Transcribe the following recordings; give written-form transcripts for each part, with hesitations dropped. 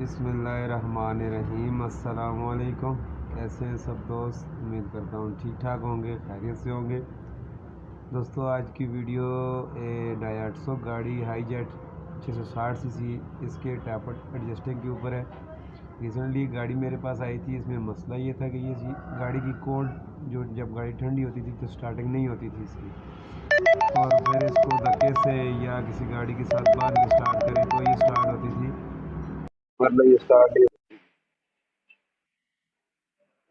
बिस्मिल्लाहिर्रहमानिर्रहीम। अस्सलामुअलैकुम। कैसे हैं सब दोस्त? उम्मीद करता हूँ ठीक ठाक होंगे, खैरियत से होंगे। दोस्तों आज की वीडियो डायटसो गाड़ी हाई जेट 660 सीसी इसके टैपर एडजस्टिंग के ऊपर है। रिसेंटली गाड़ी मेरे पास आई थी। इसमें मसला ये था कि ये गाड़ी की कोल्ड जो जब गाड़ी ठंडी होती थी तो स्टार्टिंग नहीं होती थी इसकी, और फिर इसको धक्के से या किसी गाड़ी के साथ बाद में स्टार्ट करें तो ये स्टार्ट होती थी, मतलब ये स्टार्ट नहीं।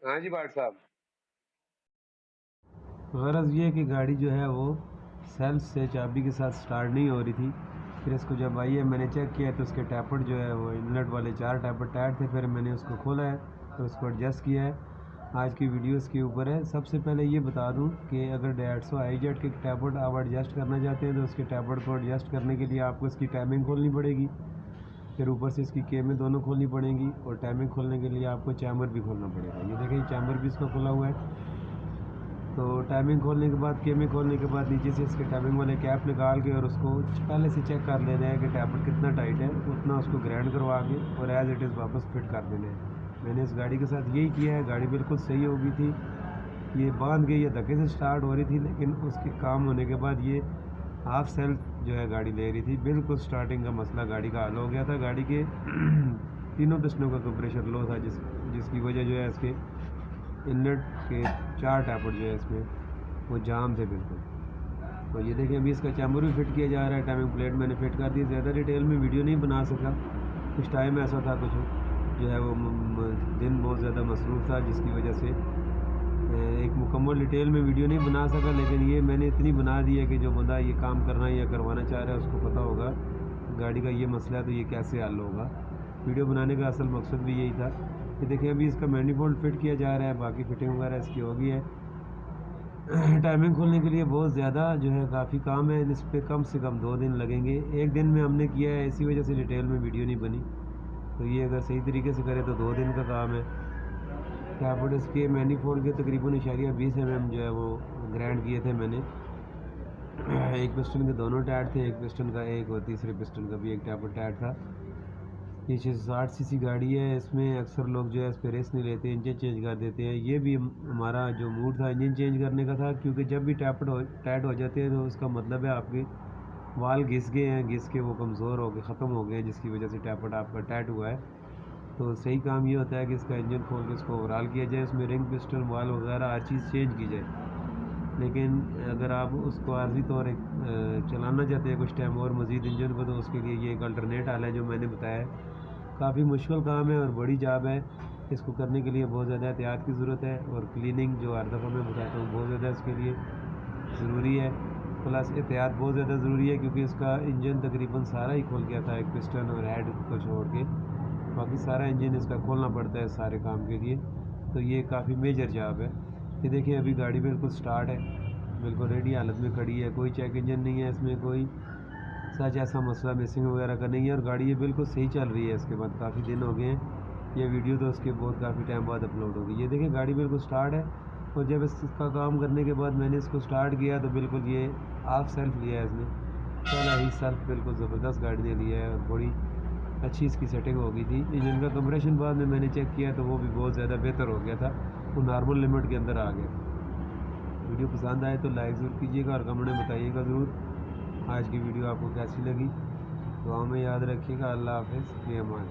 हाँ जी भाट साहब। गरज ये कि गाड़ी जो है वो सेल्फ से चाबी के साथ स्टार्ट नहीं हो रही थी। फिर इसको जब आई है मैंने चेक किया तो उसके टैपर जो है वो इनलेट वाले 4 टैपर टायर थे। फिर मैंने उसको खोला है तो उसको एडजस्ट किया है। आज की वीडियो इसके ऊपर है। सबसे पहले ये बता दूं कि अगर डायटसो आई जेट के टैपर आप एडजस्ट करना चाहते हैं तो उसके टैपर को एडजस्ट करने के लिए आपको इसकी टाइमिंग खोलनी पड़ेगी, फिर ऊपर से इसकी केमें दोनों खोलनी पड़ेंगी, और टाइमिंग खोलने के लिए आपको चैम्बर भी खोलना पड़ेगा। ये देखिए चैम्बर भी इसका खुला हुआ है। तो टाइमिंग खोलने के बाद केमें खोलने के बाद नीचे से इसके टाइमिंग वाले कैप निकाल के और उसको पहले से चेक कर लेना है कि टैपर कितना टाइट है, उतना उसको ग्राइंड करवा के और एज़ इट इज़ वापस फिट कर देना है। मैंने इस गाड़ी के साथ यही किया है। गाड़ी बिल्कुल सही हो गई थी, ये बांध गई, ये धक्के से स्टार्ट हो रही थी, लेकिन उसके काम होने के बाद ये हाफ सेल्फ जो है गाड़ी ले रही थी। बिल्कुल स्टार्टिंग का मसला गाड़ी का हल हो गया था। गाड़ी के तीनों पिस्टनों का कंप्रेशर लो था, जिसकी वजह जो है इसके इनलेट के 4 टैपर जो है इसमें वो जाम थे बिल्कुल। तो ये देखिए अभी इसका चैम्बर भी फिट किया जा रहा है। टाइमिंग प्लेट मैंने फिट कर दी। ज़्यादा डिटेल में वीडियो नहीं बना सका, कुछ टाइम ऐसा था, कुछ जो है वो दिन बहुत ज़्यादा मसरूफ़ था, जिसकी वजह से एक मुकम्मल डिटेल में वीडियो नहीं बना सका। लेकिन ये मैंने इतनी बना दी है कि जो बंदा ये काम करना या करवाना चाह रहा है उसको पता होगा गाड़ी का ये मसला है तो ये कैसे हल होगा। वीडियो बनाने का असल मकसद भी यही था। कि देखिए अभी इसका मैनिफोल्ड फिट किया जा रहा है, बाकी फिटिंग वगैरह इसकी हो गई है। टाइमिंग खोलने के लिए बहुत ज़्यादा जो है काफ़ी काम है, इस पर कम से कम 2 दिन लगेंगे। एक दिन में हमने किया है, इसी वजह से डिटेल में वीडियो नहीं बनी। तो ये अगर सही तरीके से करें तो 2 दिन का काम है। टैपर इसके मैनीफोल्ड के तकरीबन 20 mm जो है वो ग्राइंड किए थे मैंने। एक पिस्टन के दोनों टायर थे, एक पिस्टन का एक और तीसरे पिस्टन का भी एक टैपर टायर था। ये 660 सीसी गाड़ी है। इसमें अक्सर लोग जो है इस पर रेस नहीं लेते, इंजन चेंज कर देते हैं। ये भी हमारा जो मूड था इंजन चेंज करने का था, क्योंकि जब भी टैपर टाइट हो जाते हैं तो उसका मतलब है आपके वाल घिस गए हैं, घिस के वो कमज़ोर हो गए, ख़त्म हो गए हैं, जिसकी वजह से टैपर आपका टाइट हुआ है। तो सही काम ये होता है कि इसका इंजन खोल के इसको ओवरऑल किया जाए, इसमें रिंग पिस्टन वाल वगैरह हर चीज़ चेंज की जाए। लेकिन अगर आप उसको आर्जी तौर चलाना चाहते हैं कुछ टाइम और मज़ीद इंजन को, तो उसके लिए ये एक अल्टरनेट हाल है जो मैंने बताया है। काफ़ी मुश्किल काम है और बड़ी जॉब है। इसको करने के लिए बहुत ज़्यादा एहतियात की ज़रूरत है, और क्लीनिंग जो हर दफ़ा मैं बताता हूँ बहुत ज़्यादा इसके लिए ज़रूरी है। प्लस एहतियात बहुत ज़्यादा ज़रूरी है, क्योंकि इसका इंजन तकरीबन सारा ही खुल गया था, एक पिस्टन और हेड को छोड़ के बाकी सारा इंजन इसका खोलना पड़ता है सारे काम के लिए। तो ये काफ़ी मेजर जॉब है। ये देखिए अभी गाड़ी बिल्कुल स्टार्ट है, बिल्कुल रेडी हालत में खड़ी है, कोई चेक इंजन नहीं है इसमें, कोई सच ऐसा मसला मिसिंग वगैरह का नहीं है, और गाड़ी ये बिल्कुल सही चल रही है। इसके बाद काफ़ी दिन हो गए हैं, ये वीडियो तो उसके बहुत काफ़ी टाइम बाद अपलोड होगी। ये देखिए गाड़ी बिल्कुल स्टार्ट है, और जब इसका काम करने के बाद मैंने इसको स्टार्ट किया तो बिल्कुल ये हाफ सेल्फ लिया है इसने, पहला ही सेल्फ बिल्कुल ज़बरदस्त गाड़ी ने लिया है, और बड़ी अच्छी इसकी सेटिंग हो गई थी। इंजन का कंप्रेशन बाद में मैंने चेक किया तो वो भी बहुत ज़्यादा बेहतर हो गया था, वो नॉर्मल लिमिट के अंदर आ गया। वीडियो पसंद आए तो लाइक ज़रूर कीजिएगा और कमेंट में बताइएगा ज़रूर आज की वीडियो आपको कैसी लगी। दुआ में याद रखिएगा। अल्लाह हाफ़िज़। ये अमान।